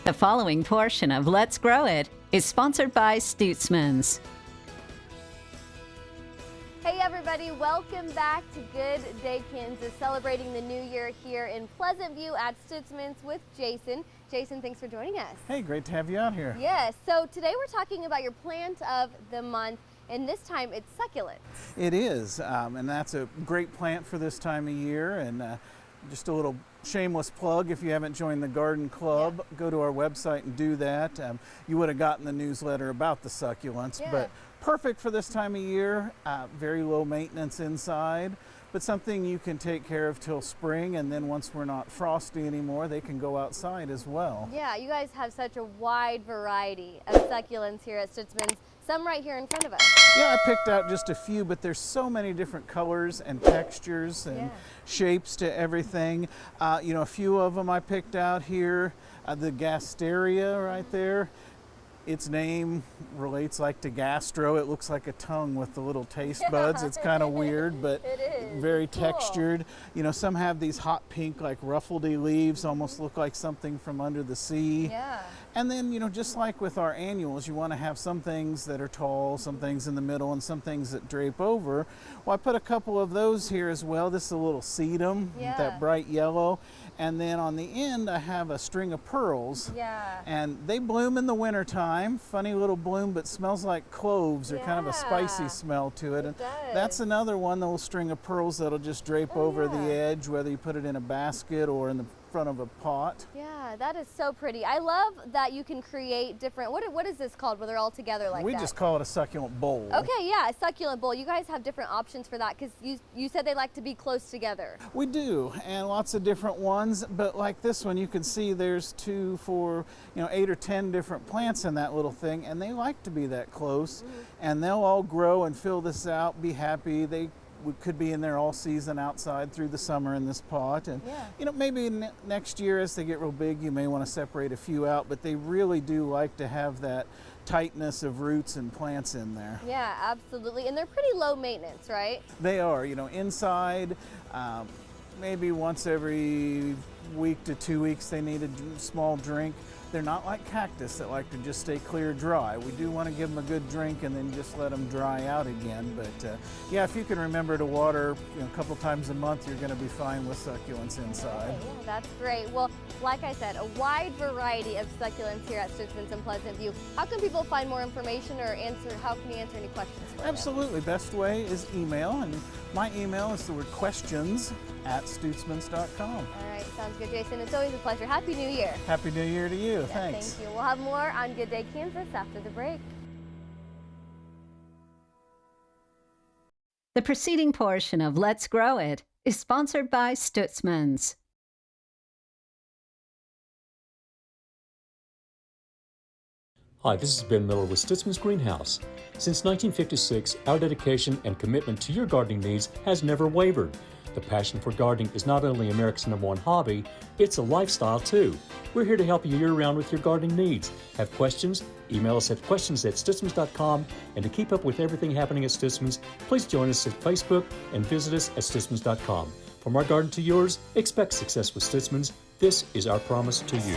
The following portion of Let's Grow It is sponsored by Stutzman's. Hey everybody, welcome back to Good Day Kansas, celebrating the new year here in Pleasant View at Stutzman's with Jason. Jason, thanks for joining us. Hey, great to have you out here. Yes, so today we're talking about your plant of the month, and this time it's succulents. It is, and that's a great plant for this time of year. And just a little shameless plug, if you haven't joined the garden club, go to our website and do that. You would have gotten the newsletter about the succulents, but perfect for this time of year. Very low maintenance inside, but something you can take care of till spring, and then once we're not frosty anymore, they can go outside as well. Yeah, you guys have such a wide variety of succulents here at Stutzman's. Some right here in front of us. Yeah, I picked out just a few, but there's so many different colors and textures and shapes to everything. You know, a few of them I picked out here. The gasteria right there. Its name relates like to gastro. It looks like a tongue with the little taste buds. It's kind of weird, but very textured. You know, some have these hot pink, like ruffledy leaves, almost look like something from under the sea. Yeah. And then, you know, just like with our annuals, you want to have some things that are tall, some things in the middle, and some things that drape over. Well, I put a couple of those here as well. This is a little sedum, that bright yellow. And then on the end, I have a string of pearls. Yeah. And they bloom in the wintertime. Funny little bloom, but smells like cloves, or kind of a spicy smell to it. And that's another one, the little string of pearls that'll just drape over the edge, whether you put it in a basket or in the front of a pot. Yeah, that is so pretty. I love that you can create different, what is this called where they're all together like that? We just call it a succulent bowl. Okay, yeah, a succulent bowl. You guys have different options for that because you said they like to be close together. We do, and lots of different ones, but like this one, you can see there's 2, 4, 8 or 10 different plants in that little thing, and they like to be that close, and they'll all grow and fill this out, be happy. We could be in there all season outside through the summer in this pot, and maybe next year as they get real big you may want to separate a few out, but they really do like to have that tightness of roots and plants in there. Yeah, absolutely, and they're pretty low maintenance, right? They are, inside, maybe once every week to 2 weeks they need a small drink. They're not like cactus that like to just stay clear dry. We do want to give them a good drink and then just let them dry out again. But yeah, if you can remember to water a couple times a month, you're going to be fine with succulents inside. Yeah, that's great. Well, like I said, a wide variety of succulents here at Stutzman's in Pleasant View. How can people find more information or how can you answer any questions for them? Absolutely. Best way is email, and my email is the word questions@stutzmans.com. All right, sounds good, Jason. It's always a pleasure. Happy New Year. Happy New Year to you. Yeah, thanks. Thank you. We'll have more on Good Day Kansas after the break. The preceding portion of Let's Grow It is sponsored by Stutzman's. Hi, this is Ben Miller with Stutzman's Greenhouse. Since 1956, our dedication and commitment to your gardening needs has never wavered. The passion for gardening is not only America's #1 hobby, it's a lifestyle too. We're here to help you year-round with your gardening needs. Have questions? Email us at questions@stutzmans.com. And to keep up with everything happening at Stutzman's, please join us at Facebook and visit us at stutzmans.com. From our garden to yours, expect success with Stutzman's. This is our promise to you.